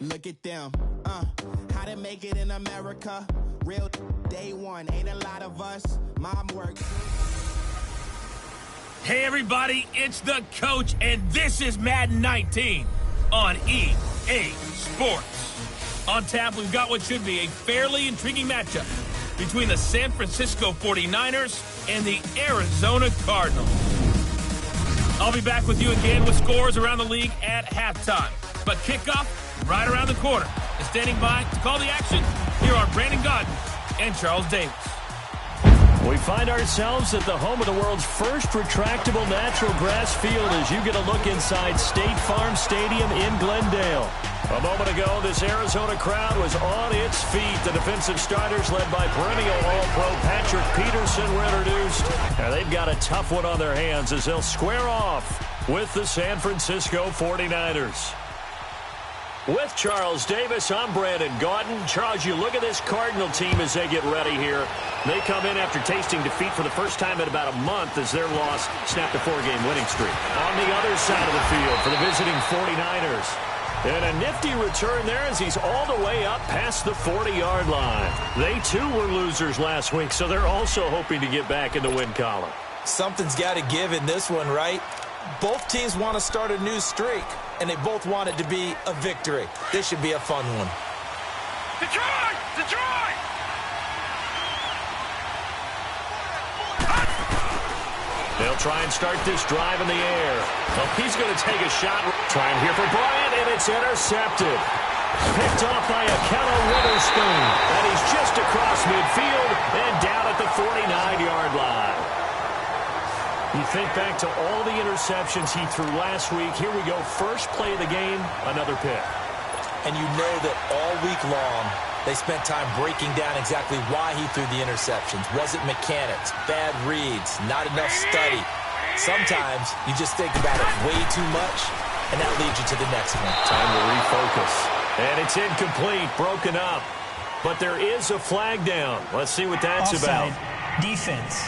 Look at them, how to make it in America. Real day one, ain't a lot of us. Mom works. Hey everybody, it's the coach, and this is Madden 19 on EA Sports. On tap, we've got what should be a fairly intriguing matchup between the San Francisco 49ers and the Arizona Cardinals. I'll be back with you again with scores around the league at halftime. But kickoff right around the corner. And standing by to call the action, here are Brandon Godden and Charles Davis. We find ourselves at the home of the world's first retractable natural grass field as you get a look inside State Farm Stadium in Glendale. A moment ago, this Arizona crowd was on its feet. The defensive starters, led by perennial All-Pro Patrick Peterson, were introduced. Now they've got a tough one on their hands as they'll square off with the San Francisco 49ers. With Charles Davis, I'm Brandon Godden. Charles, you look at this Cardinal team as they get ready here. They come in after tasting defeat for the first time in about a month as their loss snapped a 4-game winning streak. On the other side of the field for the visiting 49ers. And a nifty return there as he's all the way up past the 40-yard line. They, too, were losers last week, so they're also hoping to get back in the win column. Something's got to give in this one, right? Both teams want to start a new streak, and they both want it to be a victory. This should be a fun one. Detroit! Detroit! They'll try and start this drive in the air. Well, he's going to take a shot. Trying here for Bryant, and it's intercepted. Picked off by Akello Witherspoon. And he's just across midfield and down at the 49-yard line. You think back to all the interceptions he threw last week. Here we go. First play of the game, another pick. And you know that all week long, they spent time breaking down exactly why he threw the interceptions. Was it mechanics, bad reads, not enough study? Sometimes you just think about it way too much, and that leads you to the next one. Time to refocus. And it's incomplete, broken up. But there is a flag down. Let's see what that's Offside. about. Defense.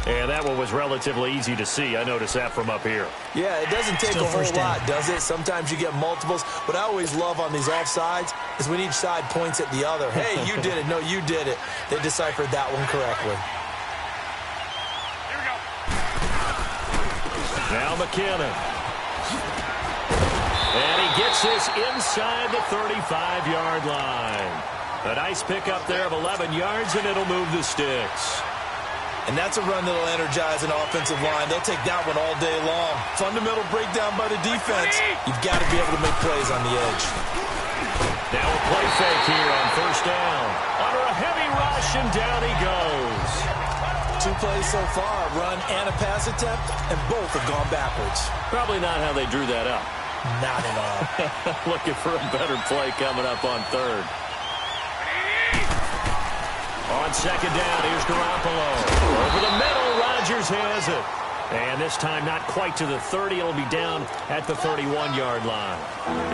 And that one was relatively easy to see. I noticed that from up here. Yeah, it doesn't take Still a whole first down. lot, does it? Sometimes you get multiples. What I always love on these offsides is when each side points at the other. Hey, you did it. No, you did it. They deciphered that one correctly. Here we go. Now McKinnon. And he gets this inside the 35-yard line. A nice pickup there of 11 yards, and it'll move the sticks. And that's a run that'll energize an offensive line. They'll take that one all day long. Fundamental breakdown by the defense. You've got to be able to make plays on the edge. Now a play fake here on first down. Under a heavy rush, and down he goes. 2 plays so far, a run and a pass attempt, and both have gone backwards. Probably not how they drew that up. Not at all. Looking for a better play coming up on third. On second down, here's Garoppolo. Over the middle, Rodgers has it. And this time not quite to the 30. It'll be down at the 31-yard line.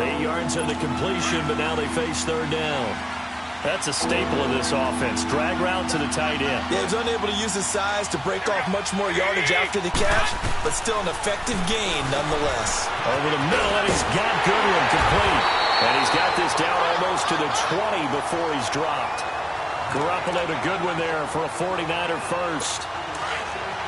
8 yards in the completion, but now they face third down. That's a staple of this offense. Drag route to the tight end. Yeah, he's unable to use his size to break off much more yardage after the catch, but still an effective gain nonetheless. Over the middle, and he's got Goodwin complete. And he's got this down almost to the 20 before he's dropped. Garoppolo to Goodwin there for a 49er first.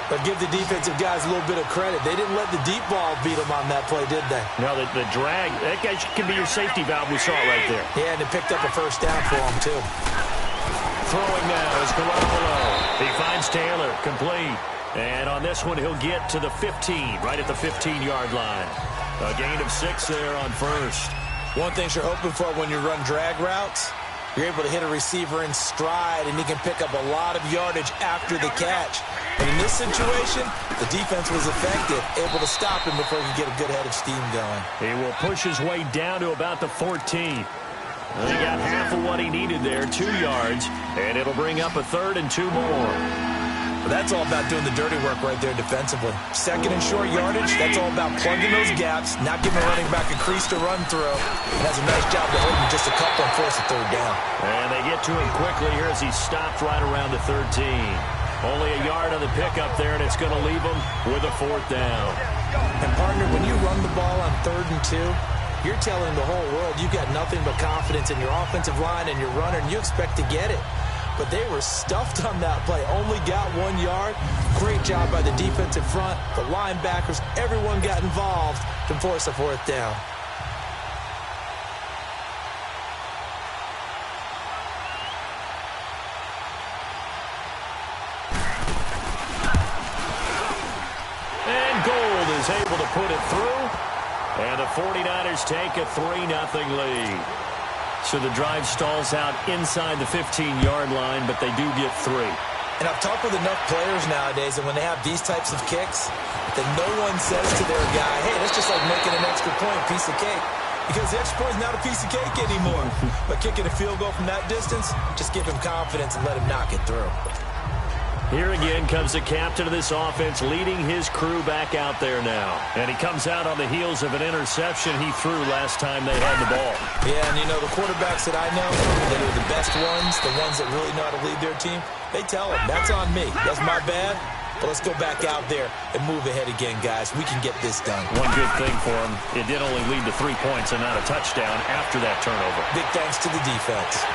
But give the defensive guys a little bit of credit. They didn't let the deep ball beat them on that play, did they? No, the drag, that guy can be your safety valve. We saw it right there. Yeah, and it picked up a first down for him, too. Throwing now is Garoppolo. He finds Taylor, complete. And on this one, he'll get to the 15, right at the 15-yard line. A gain of 6 there on first. One thing you're hoping for when you run drag routes, you're able to hit a receiver in stride, and he can pick up a lot of yardage after the catch. But in this situation, the defense was effective, able to stop him before he could get a good head of steam going. He will push his way down to about the 14. He got half of what he needed there, 2 yards, and it'll bring up a third and 2 more. But that's all about doing the dirty work right there defensively. Second and short yardage, that's all about plugging those gaps, not giving a running back a crease to run through. And has a nice job to hold him just a couple and force a third down. And they get to him quickly here as he stopped right around the 13. Only a yard on the pickup there, and it's going to leave him with a 4th down. And, partner, when you run the ball 3rd and 2, you're telling the whole world you've got nothing but confidence in your offensive line and your runner, and you expect to get it. But they were stuffed on that play. Only got 1 yard. Great job by the defensive front. The linebackers, everyone got involved to force a 4th down. And Gold is able to put it through. And the 49ers take a 3-0 lead. So the drive stalls out inside the 15-yard line, but they do get 3. And I've talked with enough players nowadays, and when they have these types of kicks, that no one says to their guy, hey, that's just like making an extra point, piece of cake. Because the extra point is not a piece of cake anymore. But kicking a field goal from that distance, just give him confidence and let him knock it through. Here again comes the captain of this offense, leading his crew back out there now. And he comes out on the heels of an interception he threw last time they had the ball. Yeah, and you know, the quarterbacks that I know that are the best ones, the ones that really know how to lead their team, they tell them, that's on me. That's my bad. But let's go back out there and move ahead again, guys. We can get this done. One good thing for him, it did only lead to 3 points and not a touchdown after that turnover. Big thanks to the defense.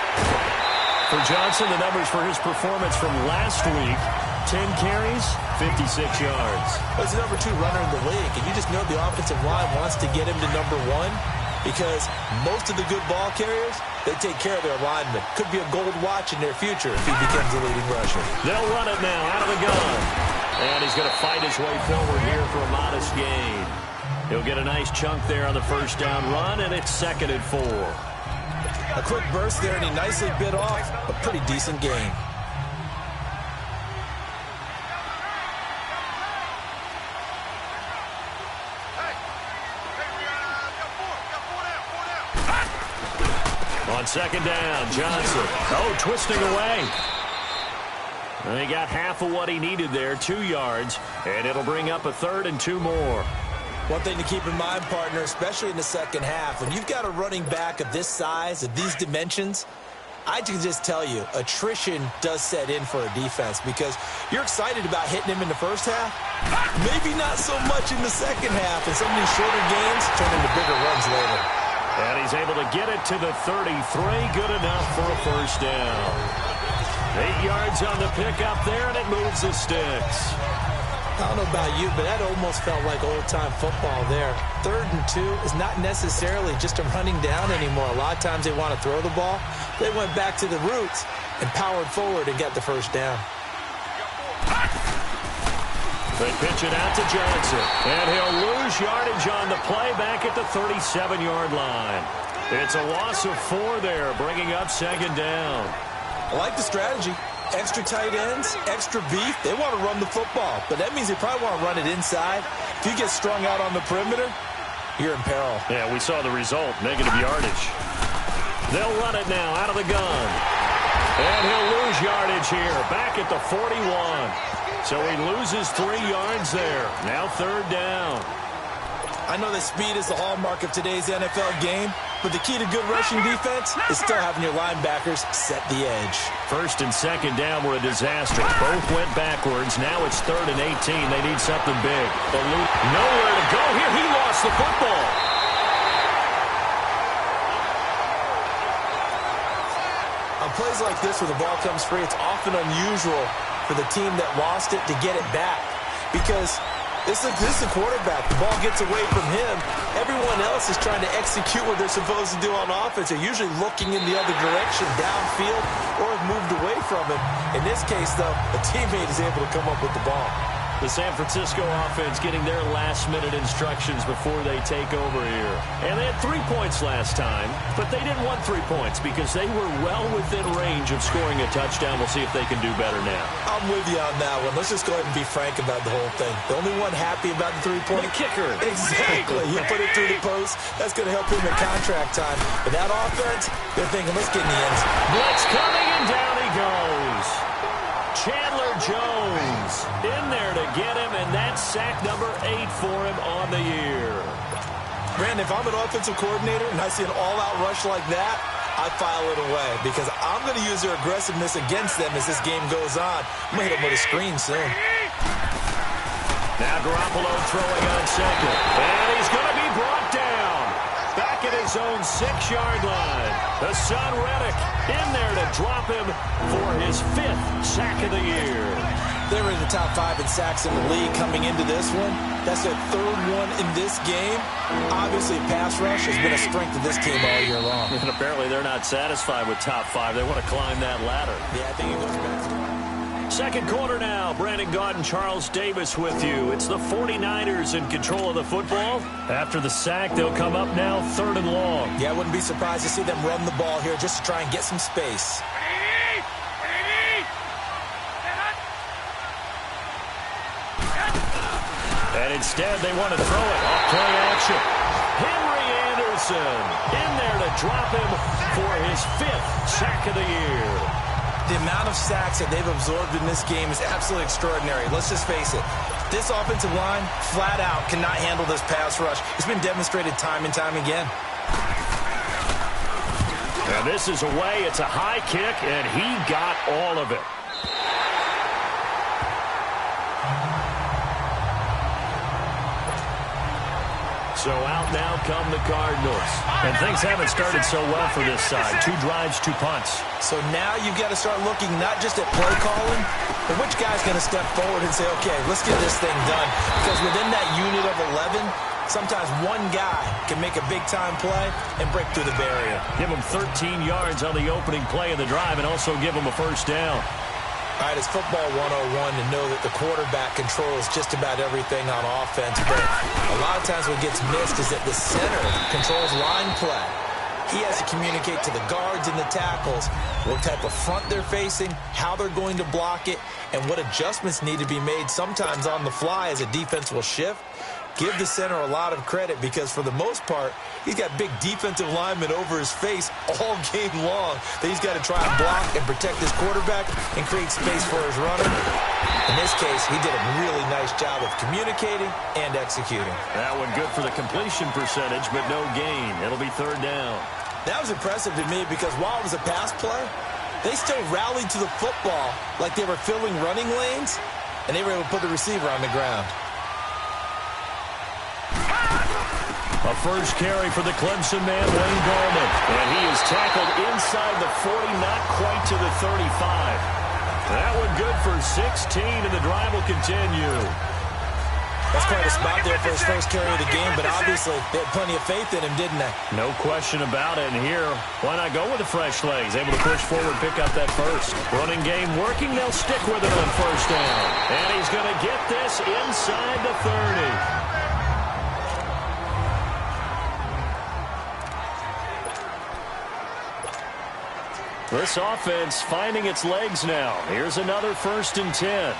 For Johnson, the numbers for his performance from last week, 10 carries, 56 yards. He's the number 2 runner in the league, and you just know the offensive line wants to get him to number 1 because most of the good ball carriers, they take care of their linemen. Could be a gold watch in their future if he becomes a leading rusher. They'll run it now out of the gun. And he's going to fight his way forward here for a modest gain. He'll get a nice chunk there on the 1st down run, and it's 2nd and 4. A quick burst there, and he nicely bit off a pretty decent gain. On 2nd down, Johnson. Oh, twisting away. And he got half of what he needed there, 2 yards, and it'll bring up a 3rd and 2 more. One thing to keep in mind, partner, especially in the second half, when you've got a running back of this size, of these dimensions, I can just tell you, attrition does set in for a defense because you're excited about hitting him in the first half, maybe not so much in the second half, and some of these shorter gains turn into bigger runs later. And he's able to get it to the 33, good enough for a 1st down. 8 yards on the pickup there, and it moves the sticks. I don't know about you, but that almost felt like old-time football there. 3rd and 2 is not necessarily just a running down anymore. A lot of times they want to throw the ball. They went back to the roots and powered forward and got the 1st down. They pitch it out to Johnson, and he'll lose yardage on the play back at the 37-yard line. It's a loss of 4 there, bringing up 2nd down. I like the strategy. Extra tight ends, extra beef. They want to run the football, but that means they probably want to run it inside. If you get strung out on the perimeter, you're in peril. Yeah, we saw the result, negative yardage. They'll run it now out of the gun. And he'll lose yardage here, back at the 41. So he loses 3 yards there. Now 3rd down. I know that speed is the hallmark of today's NFL game, but the key to good rushing defense is still having your linebackers set the edge. 1st and 2nd down were a disaster. Both went backwards. Now it's 3rd and 18. They need something big. Nowhere to go here. He lost the football. On plays like this where the ball comes free, it's often unusual for the team that lost it to get it back because this is a quarterback. The ball gets away from him. Everyone else is trying to execute what they're supposed to do on offense. They're usually looking in the other direction, downfield, or have moved away from him. In this case, though, a teammate is able to come up with the ball. The San Francisco offense getting their last-minute instructions before they take over here. And they had 3 points last time, but they didn't want 3 points because they were well within range of scoring a touchdown. We'll see if they can do better now. I'm with you on that one. Let's just go ahead and be frank about the whole thing. The only one happy about the 3-point? The kicker. Exactly. You put it through the post. That's going to help him in contract time. But that offense, they're thinking, let's get in the end zone. Blitz coming, and down he goes. Chandler Jones in there to get him, and that's sack number 8 for him on the year. Brandon, if I'm an offensive coordinator and I see an all-out rush like that, I file it away because I'm going to use their aggressiveness against them as this game goes on. I'm going to hit them with a screen soon. Now Garoppolo throwing on 2nd, and he's going to be brought down. 6-yard line. Hassan Reddick in there to drop him for his 5th sack of the year. They were in the top 5 in sacks in the league coming into this one. That's their 3rd one in this game. Obviously, pass rush has been a strength of this team all year long. And apparently they're not satisfied with top 5. They want to climb that ladder. Yeah, I think it goes back to... Second quarter now. Brandon Gaudin, Charles Davis with you. It's the 49ers in control of the football. After the sack, they'll come up now 3rd and long. Yeah, I wouldn't be surprised to see them run the ball here just to try and get some space. And instead, they want to throw it off play action. Henry Anderson in there to drop him for his 5th sack of the year. The amount of sacks that they've absorbed in this game is absolutely extraordinary. Let's just face it. This offensive line, flat out, cannot handle this pass rush. It's been demonstrated time and time again. And this is away. It's a high kick, and he got all of it. So out now come the Cardinals. And things haven't started so well for this side. 2 drives, 2 punts. So now you've got to start looking not just at play calling, but which guy's going to step forward and say, okay, let's get this thing done. Because within that unit of 11, sometimes one guy can make a big-time play and break through the barrier. Give him 13 yards on the opening play of the drive and also give him a first down. All right, it's football 101 to know that the quarterback controls just about everything on offense, but a lot of times what gets missed is that the center controls line play. He has to communicate to the guards and the tackles what type of front they're facing, how they're going to block it, and what adjustments need to be made sometimes on the fly as a defense will shift. Give the center a lot of credit because, for the most part, he's got big defensive linemen over his face all game long that he's got to try and block and protect his quarterback and create space for his runner. In this case, he did a really nice job of communicating and executing. That one good for the completion percentage, but no gain. It'll be 3rd down. That was impressive to me because while it was a pass play, they still rallied to the football like they were filling running lanes, and they were able to put the receiver on the ground. A first carry for the Clemson man, Wayne Gallman. And he is tackled inside the 40, not quite to the 35. That one good for 16, and the drive will continue. That's quite a spot there for his first carry of the game, but obviously they had plenty of faith in him, didn't they? No question about it. And here, why not go with the fresh legs? Able to push forward, pick up that first. Running game working, they'll stick with it on first down. And he's going to get this inside the 30. This offense finding its legs now. Here's another 1st and 10.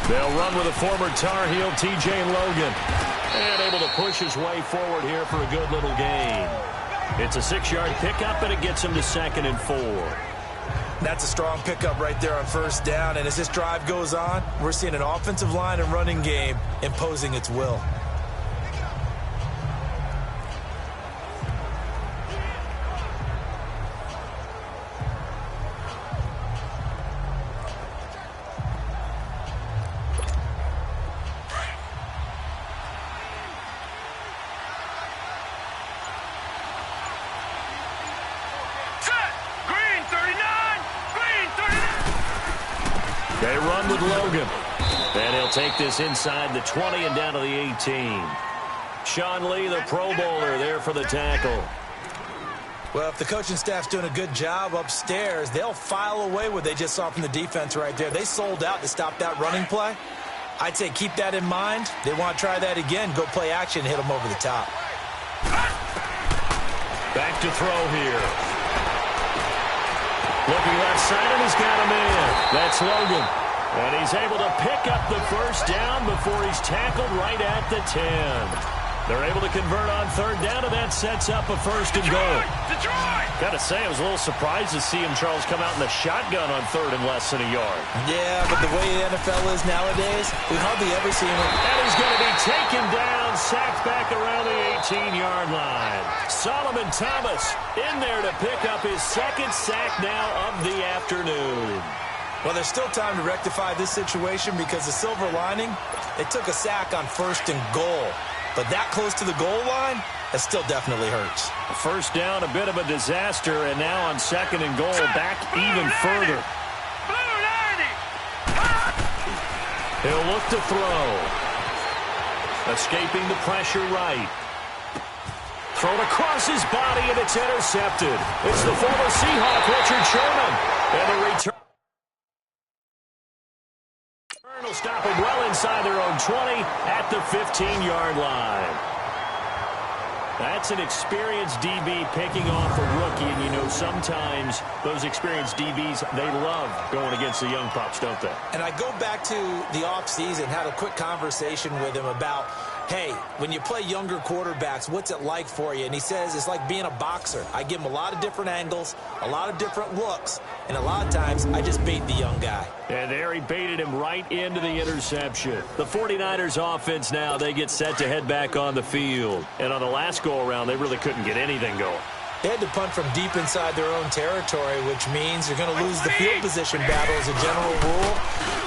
They'll run with a former Tar Heel, T.J. Logan. And able to push his way forward here for a good little gain. It's a 6-yard pickup, and it gets him to 2nd and 4. That's a strong pickup right there on first down. And as this drive goes on, we're seeing an offensive line and running game imposing its will. They run with Logan. And he'll take this inside the 20 and down to the 18. Sean Lee, the Pro Bowler, there for the tackle. Well, if the coaching staff's doing a good job upstairs, they'll file away what they just saw from the defense right there. They sold out to stop that running play. I'd say keep that in mind. They want to try that again. Go play action and hit them over the top. Back to throw here. Looking left side, and he's got him in. That's Logan. And he's able to pick up the first down before he's tackled right at the 10. They're able to convert on 3rd down, and that sets up a 1st and goal. Got to say, I was a little surprised to see him, Charles, come out in the shotgun on 3rd and less than a yard. Yeah, but the way the NFL is nowadays, we hardly ever see him. And he's going to be taken down, sacked back around the 18-yard line. Solomon Thomas in there to pick up his 2nd sack now of the afternoon. Well, there's still time to rectify this situation because the silver lining, they took a sack on 1st and goal. But that close to the goal line, that still definitely hurts. First down, a bit of a disaster, and now on 2nd and goal, back even further. He'll look to throw. Escaping the pressure right. Thrown across his body, and it's intercepted. It's the former Seahawk, Richard Sherman. And the return will stop them well inside their own 20 at the 15-yard line. That's an experienced DB picking off a rookie, and you know sometimes those experienced DBs, they love going against the young pups, don't they? And I go back to the offseason, had a quick conversation with him about, hey, when you play younger quarterbacks, what's it like for you? And he says it's like being a boxer. I give him a lot of different angles, a lot of different looks, and a lot of times I just bait the young guy. And there he baited him right into the interception. The 49ers offense now, they get set to head back on the field. And on the last go-around, they really couldn't get anything going. They had to punt from deep inside their own territory, which means they're going to lose the field position battle as a general rule.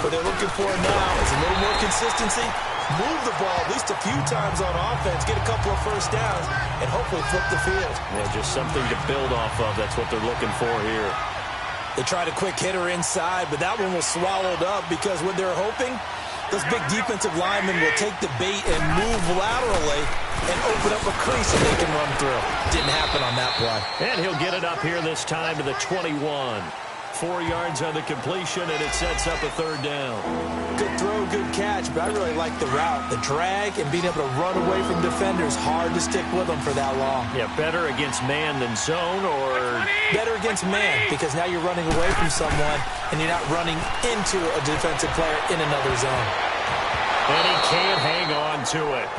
What they're looking for now is a little more consistency, move the ball at least a few times on offense, get a couple of first downs, and hopefully flip the field. Yeah, just something to build off of. That's what they're looking for here. They tried a quick hitter inside, but that one was swallowed up because what they're hoping, those big defensive linemen will take the bait and move laterally and open up a crease that they can run through. Didn't happen on that play. And he'll get it up here this time to the 21. 4 yards on the completion, and it sets up a 3rd down. Good throw, good catch, but I really like the route. The drag and being able to run away from defenders, hard to stick with them for that long. Yeah, better against man than zone, or better against man, because now you're running away from someone and you're not running into a defensive player in another zone. And he can't hang on to it.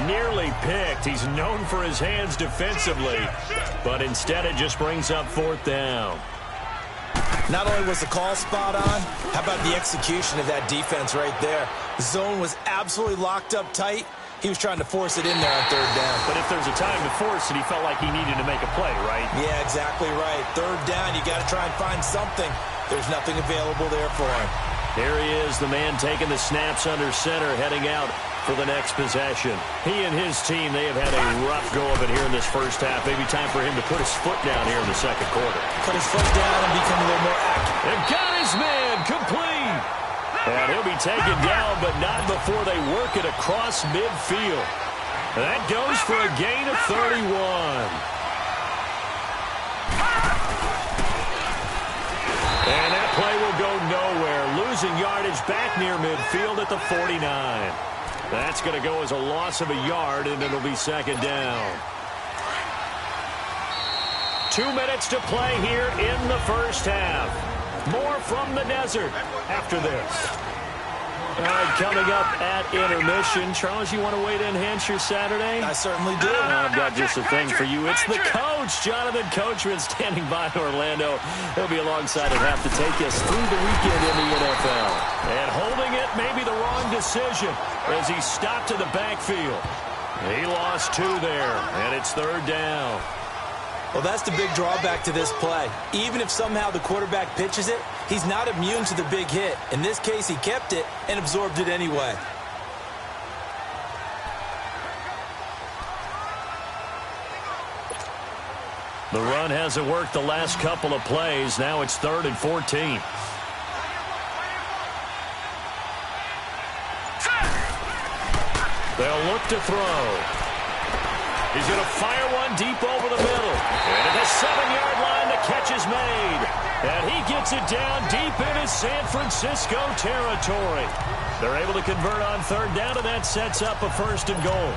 Nearly picked. He's known for his hands defensively, but instead it just brings up 4th down. Not only was the call spot on, how about the execution of that defense right there? The zone was absolutely locked up tight. He was trying to force it in there on 3rd down. But if there's a time to force it, he felt like he needed to make a play, right? Yeah, exactly right. 3rd down, you got to try and find something. There's nothing available there for him. Here he is, the man taking the snaps under center, heading out for the next possession. He and his team, they have had a rough go of it here in this first half. Maybe time for him to put his foot down here in the 2nd quarter. Put his foot down and become a little more accurate. And got his man complete. And he'll be taken down, but not before they work it across midfield. And that goes for a gain of 31. And that play will go nowhere. Losing yardage back near midfield at the 49. That's going to go as a loss of a yard, and it'll be 2nd down. 2 minutes to play here in the first half. More from the desert after this. All right, coming up at intermission. Charles, you want to wait to enhance your Saturday? I certainly do. I've got just a thing for you. It's the coach, Jonathan Coachman, standing by in Orlando. He'll be alongside at half to take us through the weekend in the NFL. And holding it, maybe the wrong decision as he stopped in the backfield. He lost 2 there, and it's 3rd down. Well, that's the big drawback to this play. Even if somehow the quarterback pitches it, he's not immune to the big hit. In this case, he kept it and absorbed it anyway. The run hasn't worked the last couple of plays. Now it's 3rd and 14. They'll look to throw. He's going to fire one deep over the middle. And at the 7-yard line, the catch is made. And he gets it down deep into San Francisco territory. They're able to convert on 3rd down, and that sets up a 1st and goal.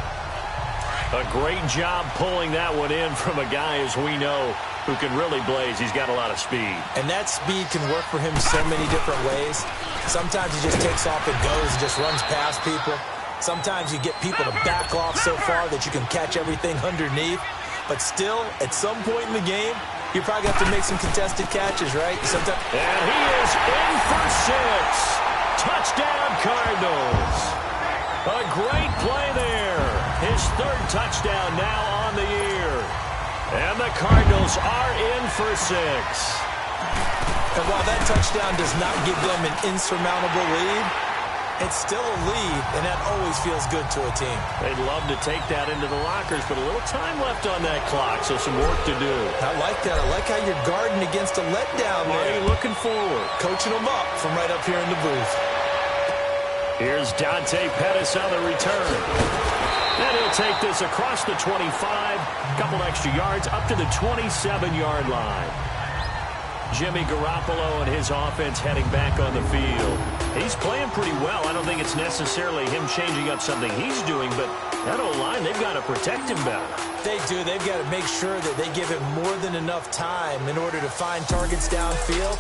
A great job pulling that one in from a guy, as we know, who can really blaze. He's got a lot of speed. And that speed can work for him so many different ways. Sometimes he just takes off and goes and just runs past people. Sometimes you get people to back off so far that you can catch everything underneath. But still, at some point in the game, you probably have to make some contested catches, right? Sometimes. And he is in for 6. Touchdown, Cardinals. A great play there. His 3rd touchdown now on the year. And the Cardinals are in for 6. And while that touchdown does not give them an insurmountable lead, it's still a lead, and that always feels good to a team. They'd love to take that into the lockers, but a little time left on that clock, so some work to do. I like that. I like how you're guarding against a letdown Why there. are you looking forward? Coaching them up from right up here in the booth. Here's Dante Pettis on the return. And he'll take this across the 25, a couple extra yards, up to the 27-yard line. Jimmy Garoppolo and his offense heading back on the field. He's playing pretty well. I don't think it's necessarily him changing up something he's doing, but that O-line, they've got to protect him better. They do. They've got to make sure that they give him more than enough time in order to find targets downfield.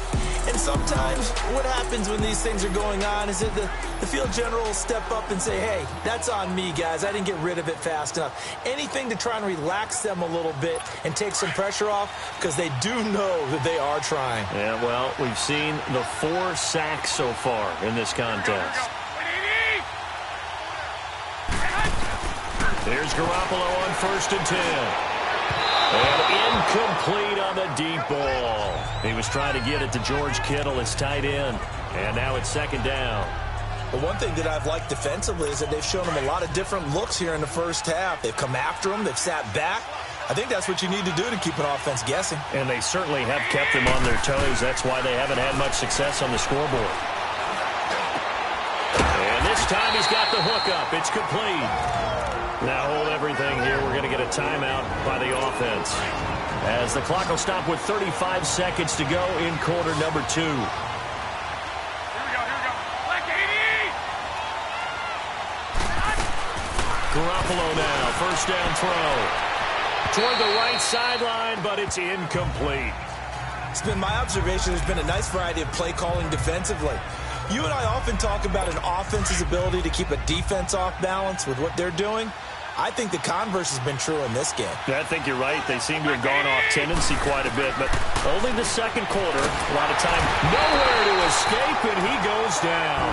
And sometimes what happens when these things are going on is that the field general will step up and say, hey, that's on me, guys. I didn't get rid of it fast enough. Anything to try and relax them a little bit and take some pressure off, because they do know that they are trying. Yeah, well, we've seen the 4 sacks so far in this contest. Here's Garoppolo on 1st and 10. And incomplete on the deep ball. He was trying to get it to George Kittle, his tight end. And now it's 2nd down. The one thing that I've liked defensively is that they've shown him a lot of different looks here in the first half. They've come after him. They've sat back. I think that's what you need to do to keep an offense guessing. And they certainly have kept them on their toes. That's why they haven't had much success on the scoreboard. And this time he's got the hook up. It's complete. Now hold everything here. We're going to get a timeout by the offense, as the clock will stop with 35 seconds to go in quarter number 2. Garoppolo now, 1st down throw. Toward the right sideline, but it's incomplete. It's been my observation there's been a nice variety of play calling defensively. You and I often talk about an offense's ability to keep a defense off balance with what they're doing. I think the converse has been true in this game. I think you're right. They seem to have gone off tendency quite a bit, but only the 2nd quarter. A lot of time, nowhere to escape, and he goes down.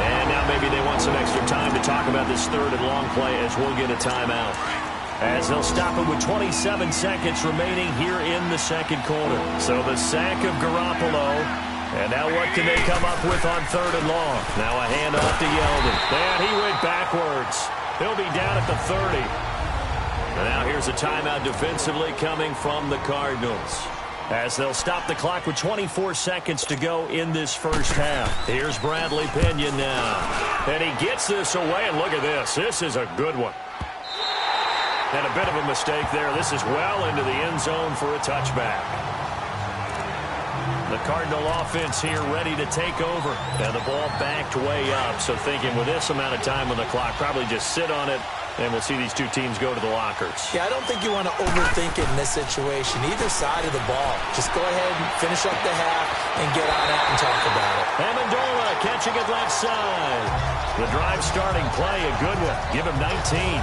And now maybe they want some extra time to talk about this 3rd and long play, as we'll get a timeout. As they'll stop it with 27 seconds remaining here in the 2nd quarter. So the sack of Garoppolo. And now what can they come up with on 3rd and long? Now a handoff to Yeldon. And he went backwards. He'll be down at the 30. And now here's a timeout defensively coming from the Cardinals, as they'll stop the clock with 24 seconds to go in this first half. Here's Bradley Pinion now. And he gets this away, and look at this. This is a good one. And a bit of a mistake there. This is well into the end zone for a touchback. The Cardinal offense here ready to take over. And the ball backed way up. So thinking with this amount of time on the clock, probably just sit on it, and we'll see these two teams go to the lockers. Yeah, I don't think you want to overthink it in this situation. Either side of the ball. Just go ahead and finish up the half and get on out and talk about it. Amendola catching it left side. The drive starting play, a good one. Give him 19.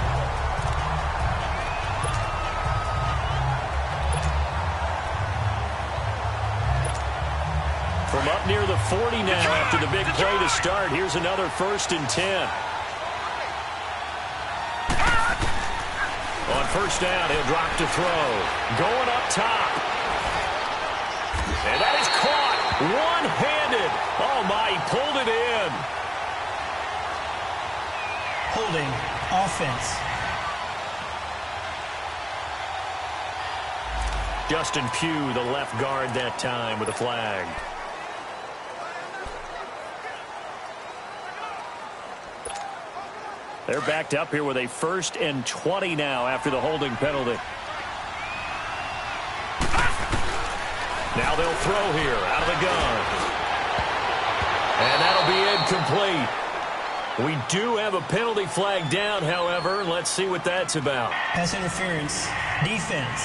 From up near the 40 now after the big play to start. Here's another 1st and 10. On 1st down, he'll drop to throw. Going up top. And that is caught. One-handed. Oh, my, he pulled it in. Holding offense. Justin Pugh, the left guard that time, with a flag. They're backed up here with a 1st and 20 now after the holding penalty. Now they'll throw here out of the gun. And that'll be incomplete. We do have a penalty flag down, however. Let's see what that's about. Pass interference. Defense.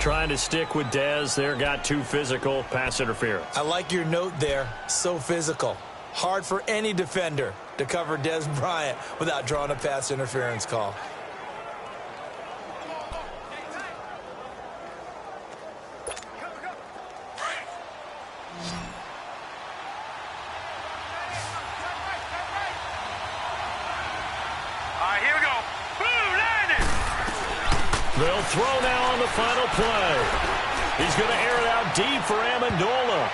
Trying to stick with Dez there. Got too physical. Pass interference. I like your note there. So physical. Hard for any defender to cover Dez Bryant without drawing a pass interference call. Here we go. Boom, landed. They'll throw now on the final play. He's going to air it out deep for Amendola.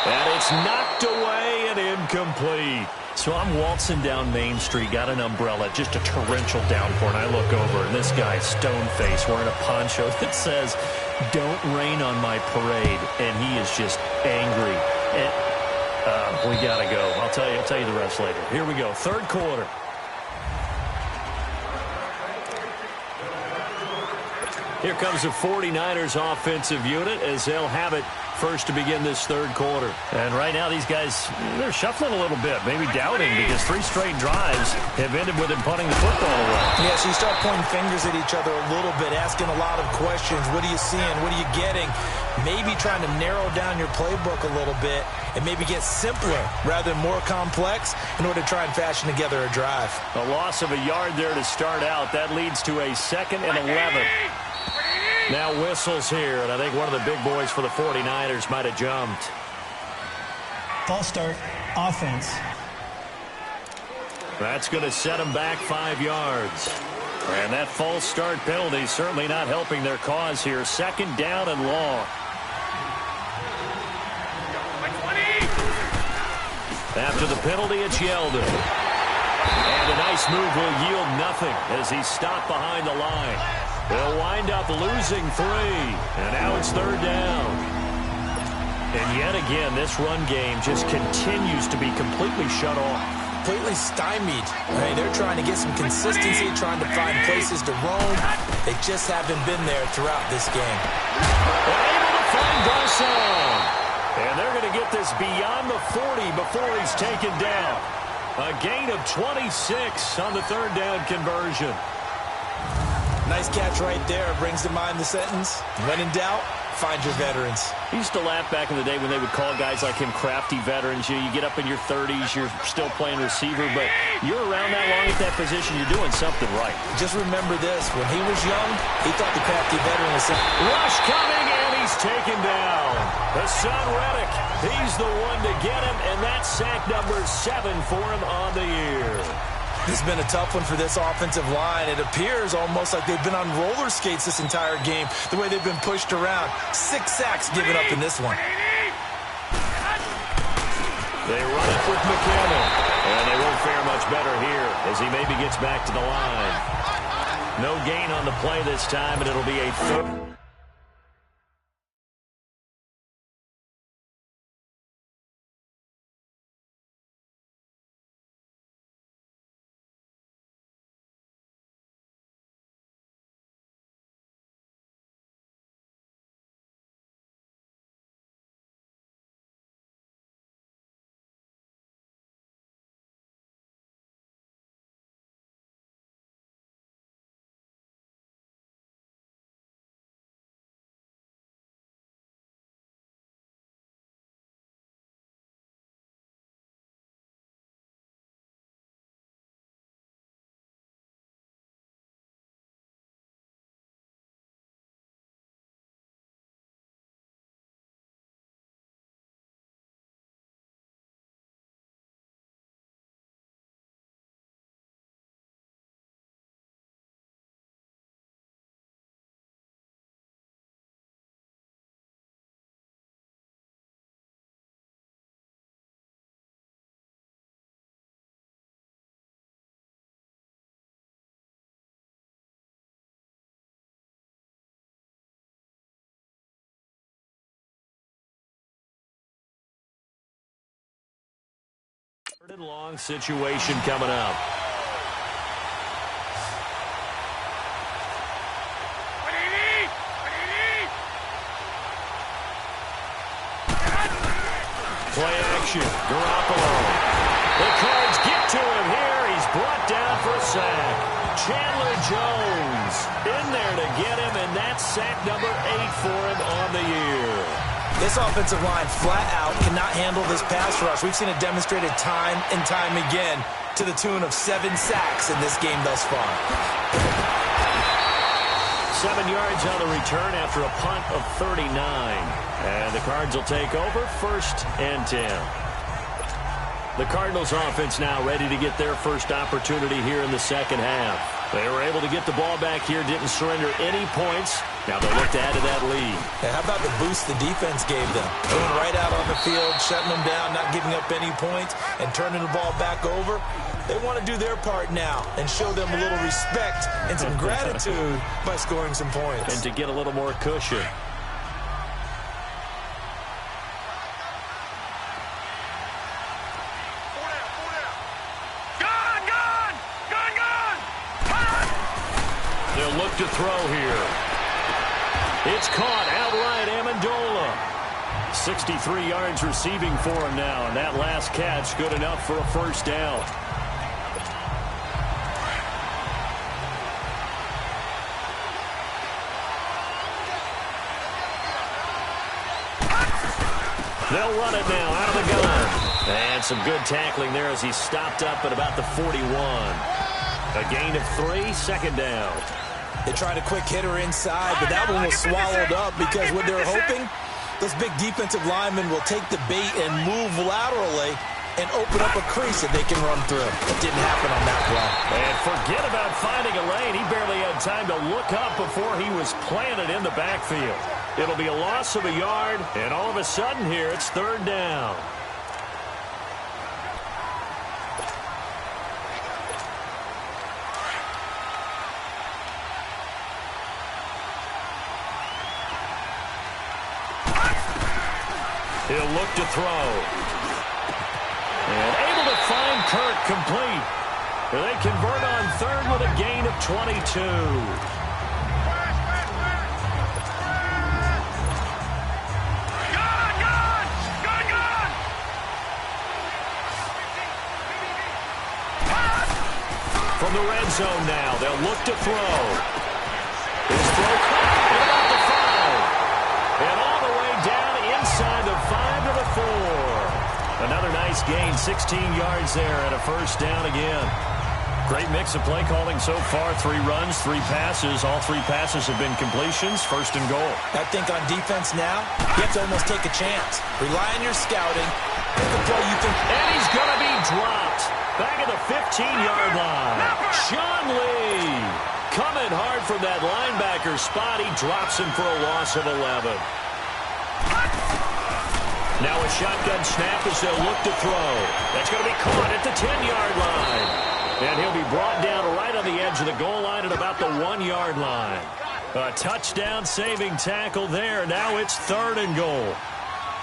And it's knocked away and incomplete. So I'm waltzing down Main Street, got an umbrella, just a torrential downpour, and I look over, and this guy's stone-faced wearing a poncho that says, "Don't rain on my parade," and he is just angry. And, we got to go. I'll tell you the rest later. Here we go, third quarter. Here comes the 49ers offensive unit as they'll have it first to begin this third quarter. And right now these guys, they're shuffling a little bit, maybe doubting, because 3 straight drives have ended with them punting the football away. Yeah, so you start pointing fingers at each other a little bit, asking a lot of questions. What are you seeing? What are you getting? Maybe trying to narrow down your playbook a little bit and maybe get simpler rather than more complex in order to try and fashion together a drive. A loss of a yard there to start out. That leads to a 2nd and 11. Now whistles here, and I think one of the big boys for the 49ers might have jumped. False start, offense. That's going to set them back 5 yards. And that false start penalty certainly not helping their cause here. 2nd down and long. After the penalty, it's Yeldon. And a nice move will yield nothing as he's stopped behind the line. They'll wind up losing 3. And now it's 3rd down. And yet again, this run game just continues to be completely shut off. Completely stymied. I mean, they're trying to get some consistency, trying to find places to roam. They just haven't been there throughout this game. They're able to find Garcon. And they're going to get this beyond the 40 before he's taken down. A gain of 26 on the 3rd down conversion. Nice catch right there. Brings to mind the sentence, when in doubt, find your veterans. I used to laugh back in the day when they would call guys like him crafty veterans. You get up in your 30s, you're still playing receiver, but you're around that long at that position, you're doing something right. Just remember this. When he was young, he thought the crafty veteran was something. Rush coming, and he's taken down. Hassan Reddick, he's the one to get him, and that's sack number 7 for him on the year. This has been a tough one for this offensive line. It appears almost like they've been on roller skates this entire game, the way they've been pushed around. 6 sacks given up in this one. They run it with McCammon, and they won't fare much better here as he maybe gets back to the line. No gain on the play this time, and it'll be a 3rd. Third and long situation coming up. Play action. Garoppolo. The Cards get to him here. He's brought down for a sack. Chandler Jones in there to get him, and that's sack number 8 for him on the year. This offensive line flat out cannot handle this pass rush. We've seen it demonstrated time and time again to the tune of 7 sacks in this game thus far. 7 yards on the return after a punt of 39. And the Cards will take over 1st and 10. The Cardinals offense now ready to get their first opportunity here in the second half. They were able to get the ball back here, didn't surrender any points. Now they'll look to add to that lead. Yeah, how about the boost the defense gave them? Going right out on the field, shutting them down, not giving up any points, and turning the ball back over. They want to do their part now and show them a little respect and some gratitude by scoring some points. And to get a little more cushion. They'll look to throw here. It's caught outright, Amendola. 63 yards receiving for him now, and that last catch good enough for a first down. They'll run it now out of the gun. And some good tackling there as he stopped up at about the 41. A gain of 3, second down. They tried a quick hitter inside, but that one was swallowed up because what they're hoping, those big defensive linemen will take the bait and move laterally and open up a crease that they can run through. It didn't happen on that play. And forget about finding a lane. He barely had time to look up before he was planted in the backfield. It'll be a loss of a yard, and all of a sudden here, it's third down. He'll look to throw. And able to find Kirk complete. They convert on third with a gain of 22. From the red zone now, they'll look to throw. His throw caught at about the 5. And all the way down inside the 5 to the 4. Another nice gain, 16 yards there and a first down again. Great mix of play calling so far. 3 runs, 3 passes. All 3 passes have been completions. First and goal. I think on defense now, you have to almost take a chance. Rely on your scouting. Pick a play you think. And he's going to be dropped. Back at the 15-yard line. Sean Lee coming hard from that linebacker spot. He drops him for a loss of 11. Now a shotgun snap as they'll look to throw. That's going to be caught at the 10-yard line. And he'll be brought down right on the edge of the goal line at about the 1-yard line. A touchdown-saving tackle there. Now it's third and goal.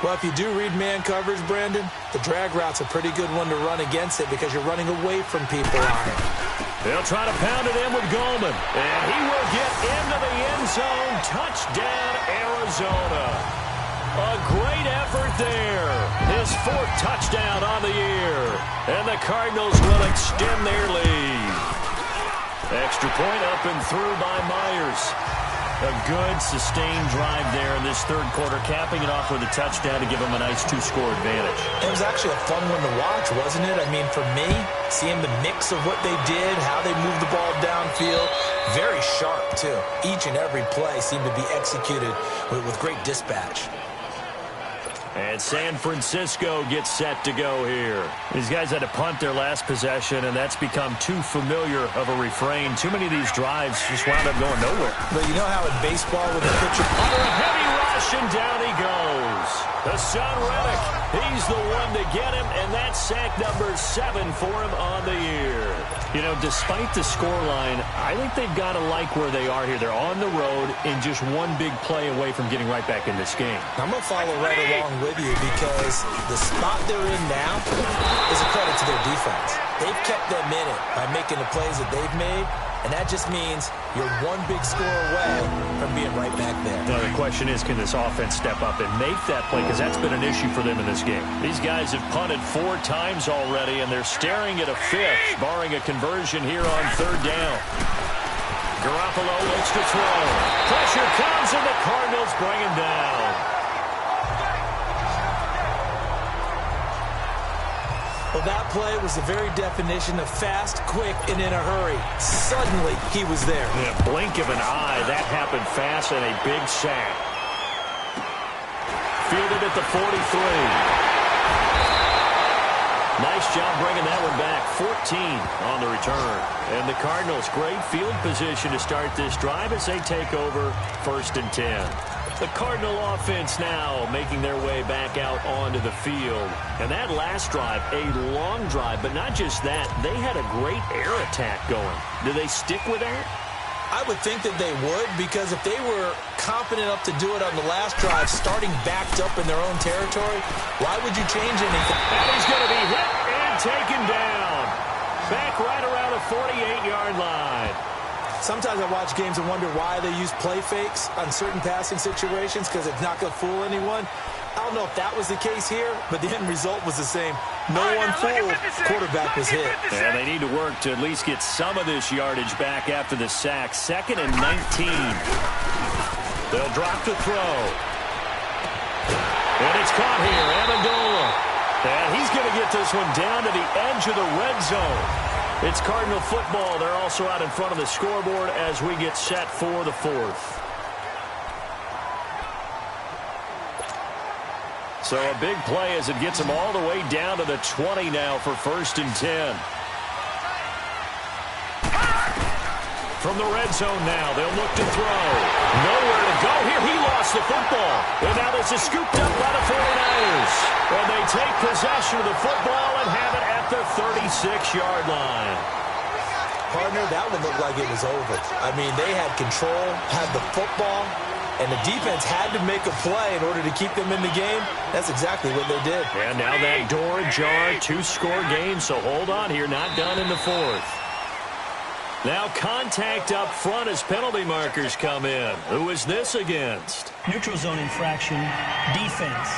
Well, if you do read man coverage, Brandon, the drag route's a pretty good one to run against it because you're running away from people on it. They'll try to pound it in with Goldman. And he will get into the end zone. Touchdown, Arizona. A great effort there. His 4th touchdown on the year. And the Cardinals will extend their lead. Extra point up and through by Myers. A good, sustained drive there in this third quarter, capping it off with a touchdown to give them a nice 2-score advantage. It was actually a fun one to watch, wasn't it? I mean, for me, seeing the mix of what they did, how they moved the ball downfield, very sharp, too. Each and every play seemed to be executed with great dispatch. And San Francisco gets set to go here. These guys had to punt their last possession, and that's become too familiar of a refrain. Too many of these drives just wound up going nowhere. But you know how in baseball with a pitcher... Under a heavy rush, and down he goes. Hassan Reddick, he's the one to get him, and that's sack number 7 for him on the year. You know, despite the scoreline, I think they've got to like where they are here. They're on the road and just one big play away from getting right back in this game. I'm going to follow right along with you because the spot they're in now is a credit to their defense. They've kept them in it by making the plays that they've made, and that just means you're one big score away from being right back there. Now, the question is, can this offense step up and make that play? Because that's been an issue for them in this game. These guys have punted 4 times already, and they're staring at a 5th, barring a conversion here on third down. Garoppolo looks to throw. Pressure comes, and the Cardinals bring him down. Well, that play was the very definition of fast, quick, and in a hurry. Suddenly, he was there. In a blink of an eye, that happened fast and a big sack. Fielded at the 43. Nice job bringing that one back. 14 on the return. And the Cardinals, great field position to start this drive as they take over 1st and 10. The Cardinal offense now making their way back out onto the field. And that last drive, a long drive, but not just that. They had a great air attack going. Do they stick with that? I would think that they would, because if they were confident enough to do it on the last drive, starting backed up in their own territory, why would you change anything? And he's going to be hit and taken down. Back right around the 48-yard line. Sometimes I watch games and wonder why they use play fakes on certain passing situations, because it's not going to fool anyone. I don't know if that was the case here, but the end result was the same. No one fooled. Quarterback was hit. And they need to work to at least get some of this yardage back after the sack. 2nd and 19. They'll drop to throw. And it's caught here. Amendola. And he's going to get this one down to the edge of the red zone. It's Cardinal football. They're also out in front of the scoreboard as we get set for the 4th. So a big play as it gets them all the way down to the 20 now for 1st and 10. From the red zone now, they'll look to throw. Nowhere to go here. He lost the football. And now this is scooped up by the 49ers. And they take possession of the football and have it at the 36-yard line. Partner, that one looked like it was over. I mean, they had control, had the football, and the defense had to make a play in order to keep them in the game. That's exactly what they did. And now that door ajar, 2-score game, so hold on here, not done in the 4th. Now contact up front as penalty markers come in. Who is this against? Neutral zone infraction, defense.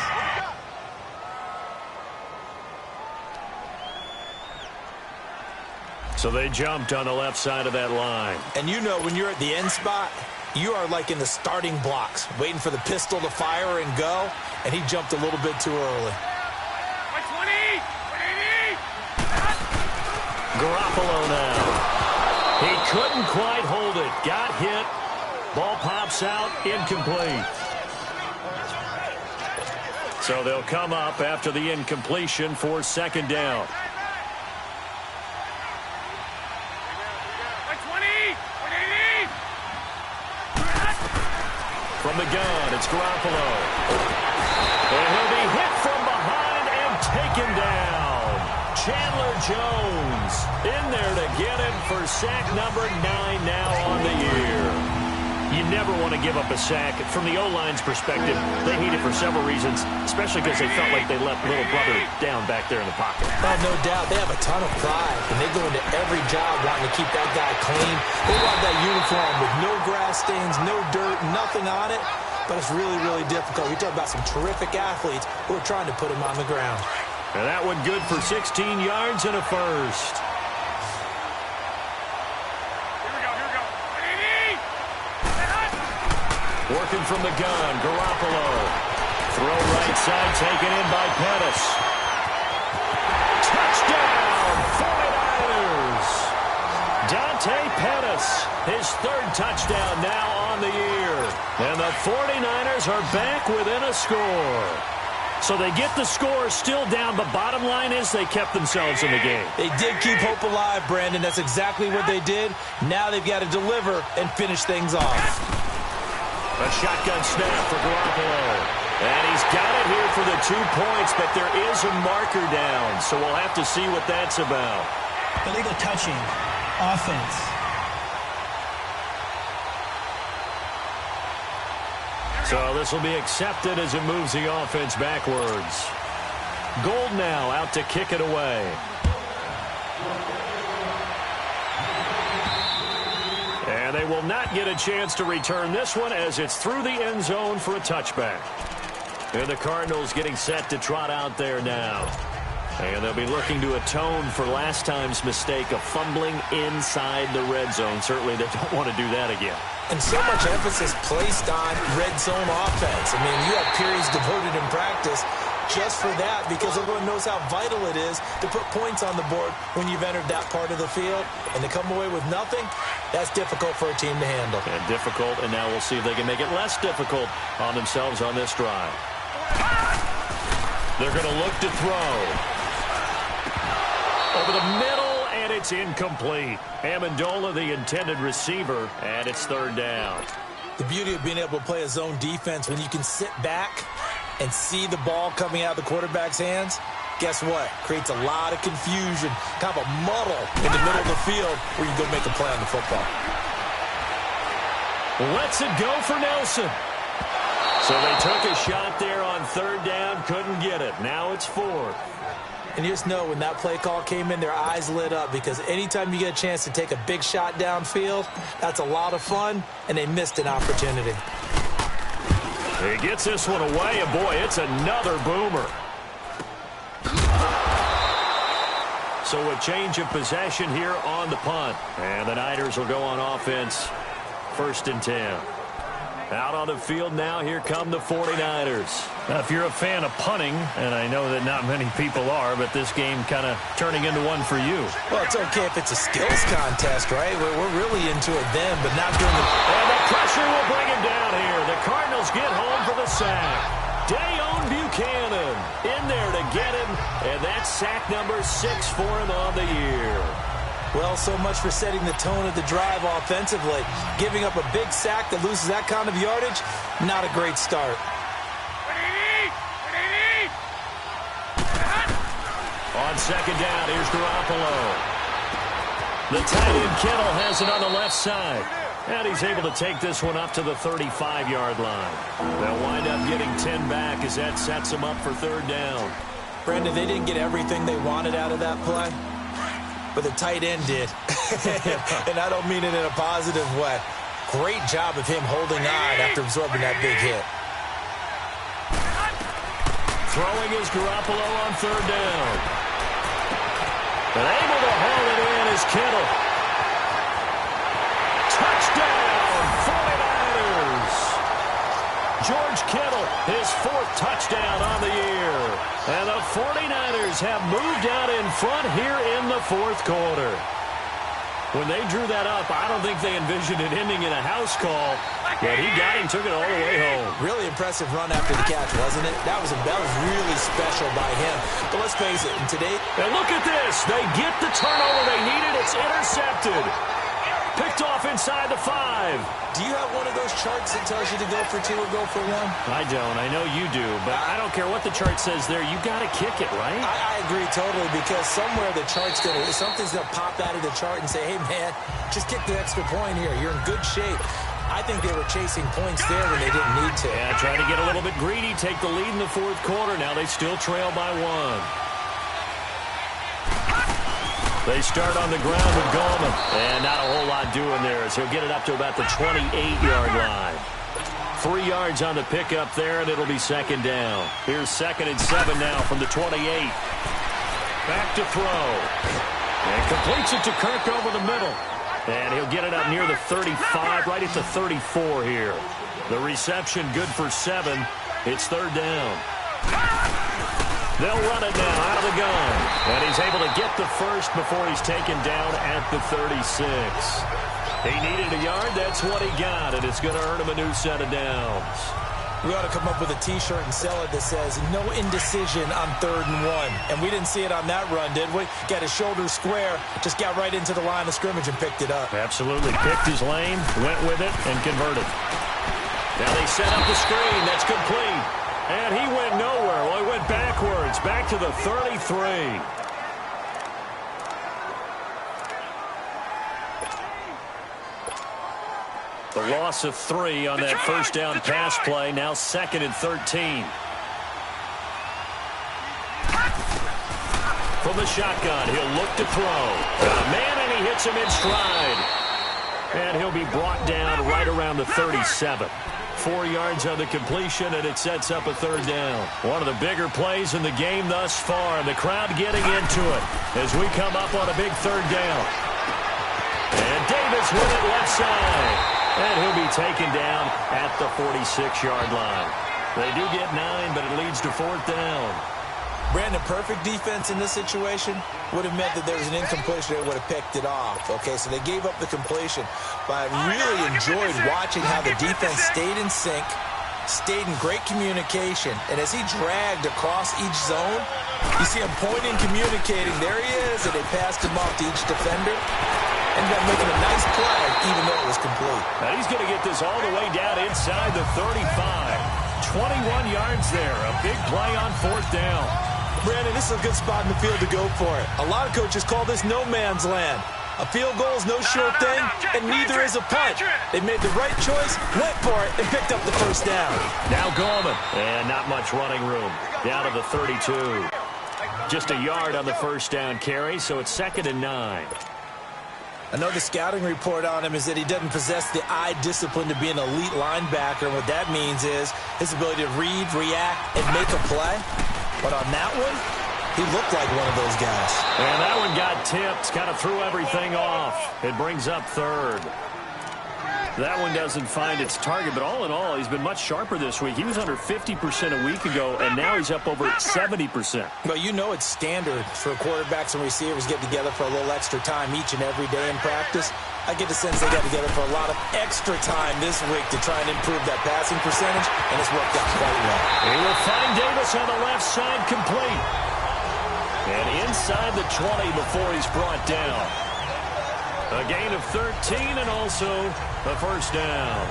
So they jumped on the left side of that line. And you know when you're at the end spot, you are like in the starting blocks, waiting for the pistol to fire and go, and he jumped a little bit too early. 120! Garoppolo now. He couldn't quite hold it. Got hit. Ball pops out. Incomplete. So they'll come up after the incompletion for 2nd down. 120! 180! From the gun, it's Garoppolo. And he'll be hit from behind and taken down. Chandler Jones in there to get him for sack number 9 now on the year. You never want to give up a sack. From the O-line's perspective, they need it for several reasons, especially because they felt like they left little brother down back there in the pocket. Oh, no doubt. They have a ton of pride, and they go into every job wanting to keep that guy clean. They want that uniform with no grass stains, no dirt, nothing on it, but it's really, really difficult. We talk about some terrific athletes who are trying to put him on the ground. And that one good for 16 yards and a first. Here we go. 180! Working from the gun, Garoppolo. Throw right side, taken in by Pettis. Touchdown, 49ers! Dante Pettis, his 3rd touchdown now on the year. And the 49ers are back within a score. So they get the score still down, but bottom line is they kept themselves in the game. They did keep hope alive, Brandon. That's exactly what they did. Now they've got to deliver and finish things off. A shotgun snap for Garoppolo. And he's got it here for the 2 points, but there is a marker down, so we'll have to see what that's about. Illegal touching, offense. So this will be accepted as it moves the offense backwards. Gold now out to kick it away. And they will not get a chance to return this one as it's through the end zone for a touchback. And the Cardinals getting set to trot out there now. And they'll be looking to atone for last time's mistake of fumbling inside the red zone. Certainly they don't want to do that again. And so much emphasis placed on red zone offense. I mean, you have periods devoted in practice just for that because everyone knows how vital it is to put points on the board when you've entered that part of the field. And to come away with nothing, that's difficult for a team to handle. And difficult, and now we'll see if they can make it less difficult on themselves on this drive. They're going to look to throw. Over the middle, and it's incomplete. Amendola, the intended receiver, and it's third down. The beauty of being able to play a zone defense when you can sit back and see the ball coming out of the quarterback's hands, guess what? Creates a lot of confusion, kind of a muddle in the middle of the field where you go make a play on the football. Lets it go for Nelson. So they took a shot there on third down, couldn't get it. Now it's fourth. And you just know when that play call came in, their eyes lit up because anytime you get a chance to take a big shot downfield, that's a lot of fun, and they missed an opportunity. He gets this one away, and boy, it's another boomer. So a change of possession here on the punt. And the Niners will go on offense, 1st and 10. Out on the field now, here come the 49ers. Now, if you're a fan of punting, and I know that not many people are, but this game kind of turning into one for you. Well, it's okay if it's a skills contest, right? We're really into it then, but not during the... And the pressure will bring him down here. The Cardinals get home for the sack. Dayon Buchanan in there to get him, and that's sack number 6 for him on the year. Well, so much for setting the tone of the drive offensively. Giving up a big sack that loses that kind of yardage, not a great start. On second down, here's Garoppolo. The tight end Kittle has it on the left side. And he's able to take this one up to the 35-yard line. They'll wind up getting 10 back as that sets them up for third down. Brandon, they didn't get everything they wanted out of that play, but the tight end did. And I don't mean it in a positive way. Great job of him holding on after absorbing that big hit. Throwing is Garoppolo on third down. And able to haul it in is Kittle. Touchdown, 49ers. George Kittle, his 4th touchdown on the year. And the 49ers have moved out in front here in the 4th quarter. When they drew that up, I don't think they envisioned it ending in a house call. But he got him, took it all the way home. Really impressive run after the catch, wasn't it? That was really special by him. But let's face it, today... And look at this. They get the turnover they needed. It's intercepted. Picked off inside the 5. Do you have one of those charts that tells you to go for 2 or go for 1? I don't. I know you do. But I don't care what the chart says there. You got to kick it, right? I agree totally because somewhere the chart's going to... Something's going to pop out of the chart and say, hey, man, just kick the extra point here. You're in good shape. I think they were chasing points there when they didn't need to. Yeah, try to get a little bit greedy, take the lead in the 4th quarter. Now they still trail by 1. They start on the ground with Gallman. And not a whole lot doing there as he'll get it up to about the 28-yard line. 3 yards on the pickup there, and it'll be second down. Here's 2nd and 7 now from the 28. Back to throw. And completes it to Kirk over the middle. And he'll get it up near the 35, right at the 34 here. The reception good for 7. It's third down. They'll run it now out of the gun. And he's able to get the first before he's taken down at the 36. He needed a yard. That's what he got. And it's going to earn him a new set of downs. We ought to come up with a T-shirt and sell it that says, no indecision on 3rd and 1. And we didn't see it on that run, did we? Got his shoulders square, just got right into the line of scrimmage and picked it up. Absolutely. Picked his lane, went with it, and converted. Now they set up the screen. That's complete. And he went nowhere. Well, he went backwards, back to the 33. The loss of 3 on that first down pass play. Now 2nd and 13. From the shotgun, he'll look to throw. Got a man, and he hits him in stride. And he'll be brought down right around the 37. 4 yards on the completion, and it sets up a third down. One of the bigger plays in the game thus far. The crowd getting into it as we come up on a big third down. And Davis with it left side. And he'll be taken down at the 46-yard line. They do get 9, but it leads to 4th down. Brandon, perfect defense in this situation would have meant that there was an incompletion. They would have picked it off. Okay, so they gave up the completion. But I really enjoyed watching how the defense stayed in sync, stayed in great communication. And as he dragged across each zone, you see him pointing, communicating. There he is, and they passed him off to each defender. Ended up making a nice play, even though it was complete. Now he's going to get this all the way down inside the 35. 21 yards there. A big play on 4th down. Brandon, this is a good spot in the field to go for it. A lot of coaches call this no man's land. A field goal is no sure thing, and neither is a punt. They made the right choice, went for it, and picked up the 1st down. Now Gorman, and not much running room. Down to the 32. Just a yard on the 1st down carry, so it's 2nd and 9. Another scouting report on him is that he doesn't possess the eye discipline to be an elite linebacker. And what that means is his ability to read, react, and make a play. But on that one, he looked like one of those guys. And that one got tipped, kind of threw everything off. It brings up 3rd. That one doesn't find its target, but all in all, he's been much sharper this week. He was under 50% a week ago, and now he's up over 70%. Well, you know it's standard for quarterbacks and receivers get together for a little extra time each and every day in practice. I get the sense they got together for a lot of extra time this week to try and improve that passing percentage, and it's worked out quite well. He will find Davis on the left side complete. And inside the 20 before he's brought down. A gain of 13 and also the 1st down.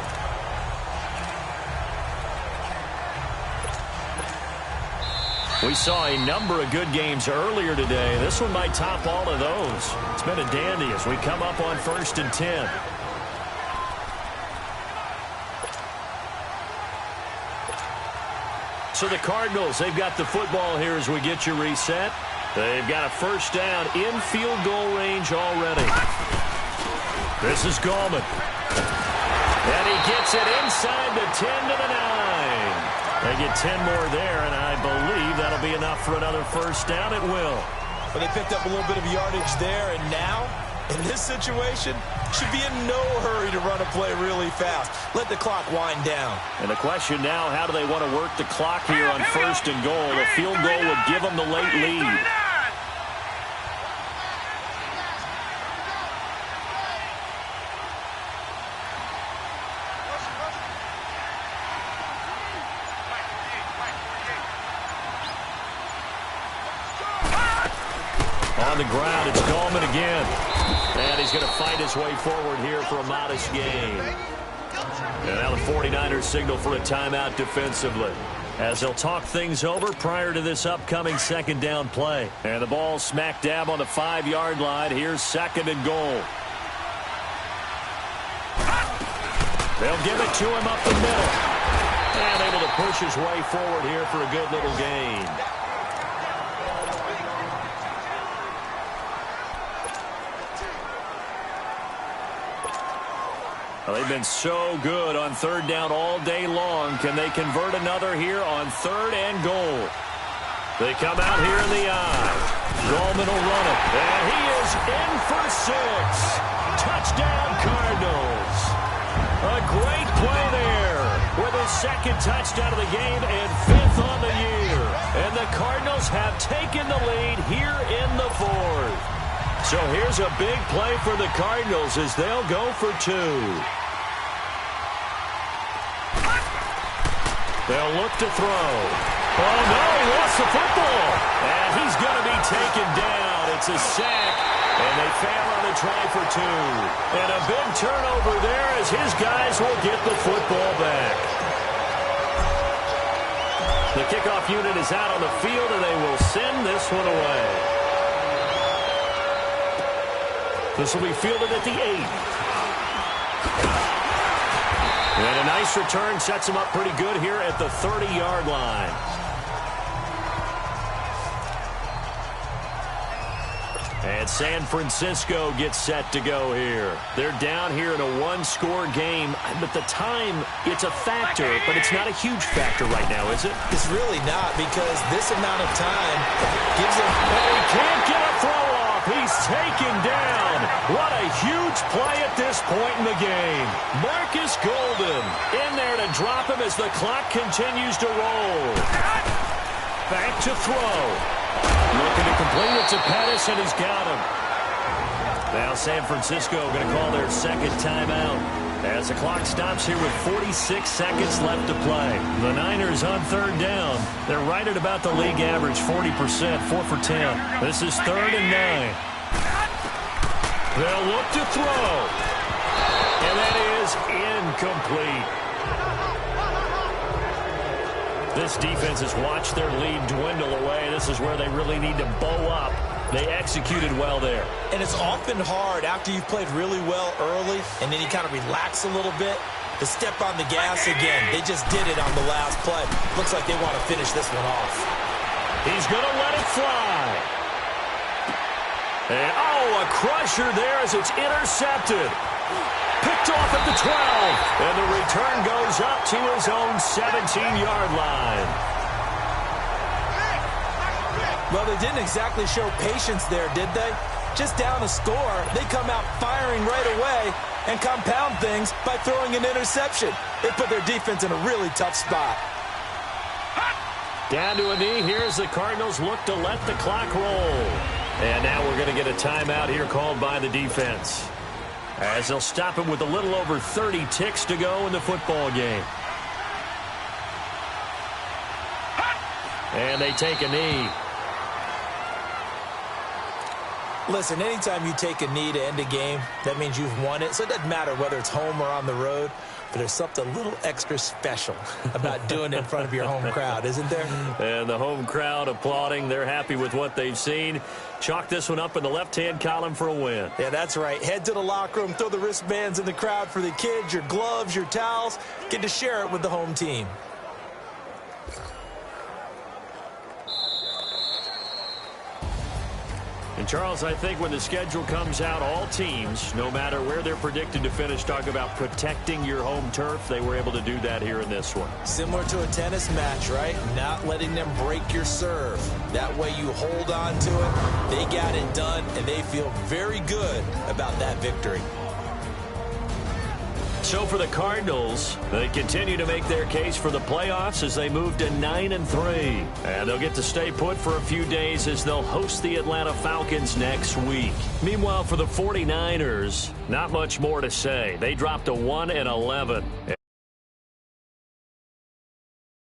We saw a number of good games earlier today. This one might top all of those. It's been a dandy as we come up on 1st and 10. So the Cardinals, they've got the football here as we get you reset. They've got a 1st down in field goal range already. This is Gallman. And he gets it inside the 10 to the 9. They get 10 more there, and I believe that'll be enough for another 1st down. It will. But they picked up a little bit of yardage there, and now, in this situation, should be in no hurry to run a play really fast. Let the clock wind down. And the question now, how do they want to work the clock here on 1st and goal? A field goal would give them the late lead. On the ground, it's Gallman again. And he's going to fight his way forward here for a modest gain. And now the 49ers signal for a timeout defensively, as they'll talk things over prior to this upcoming 2nd down play. And the ball smack dab on the 5-yard line. Here's 2nd and goal. They'll give it to him up the middle. And able to push his way forward here for a good little gain. Well, they've been so good on 3rd down all day long. Can they convert another here on 3rd and goal? They come out here in the eye. Gallman will run it. And he is in for 6. Touchdown, Cardinals. A great play there with his 2nd touchdown of the game and 5th on the year. And the Cardinals have taken the lead here in the 4th. So here's a big play for the Cardinals as they'll go for 2. They'll look to throw. Oh, no, he lost the football. And he's going to be taken down. It's a sack, and they fail on the try for 2. And a big turnover there as his guys will get the football back. The kickoff unit is out on the field, and they will send this one away. This will be fielded at the 8. And a nice return sets him up pretty good here at the 30-yard line. And San Francisco gets set to go here. They're down here in a 1-score game, but the time, it's a factor, but it's not a huge factor right now, is it? It's really not, because this amount of time gives him... He can't get a throw off. He's taken down. What a huge play at this point in the game. Marcus Golden in there to drop him as the clock continues to roll. Back to throw. Looking to complete it to Pettis, and he's got him. Now San Francisco going to call their 2nd timeout As the clock stops here with 46 seconds left to play. The Niners on third down. They're right at about the league average, 40%, 4 for 10. This is 3rd and 9. They'll look to throw. And that is incomplete. This defense has watched their lead dwindle away. This is where they really need to bow up. They executed well there. And it's often hard after you've played really well early and then you kind of relax a little bit to step on the gas again. They just did it on the last play. Looks like they want to finish this one off. He's going to let it fly. And, oh, a crusher there as it's intercepted. Picked off at the 12. And the return goes up to his own 17-yard line. Well, they didn't exactly show patience there, did they? Just down a score, they come out firing right away and compound things by throwing an interception. It put their defense in a really tough spot. Down to a knee. Here's the Cardinals look to let the clock roll. And now we're going to get a timeout here called by the defense, as they'll stop him with a little over 30 ticks to go in the football game. And they take a knee. Listen, anytime you take a knee to end a game, that means you've won it. So it doesn't matter whether it's home or on the road, but there's something a little extra special about doing it in front of your home crowd, isn't there? And the home crowd applauding. They're happy with what they've seen. Chalk this one up in the left-hand column for a win. Yeah, that's right. Head to the locker room, throw the wristbands in the crowd for the kids, your gloves, your towels. Get to share it with the home team. And, Charles, I think when the schedule comes out, all teams, no matter where they're predicted to finish, talk about protecting your home turf. They were able to do that here in this one. Similar to a tennis match, right? Not letting them break your serve. That way you hold on to it. They got it done, and they feel very good about that victory. So for the Cardinals, they continue to make their case for the playoffs as they move to 9-3. And they'll get to stay put for a few days as they'll host the Atlanta Falcons next week. Meanwhile, for the 49ers, not much more to say. They dropped to 1-11.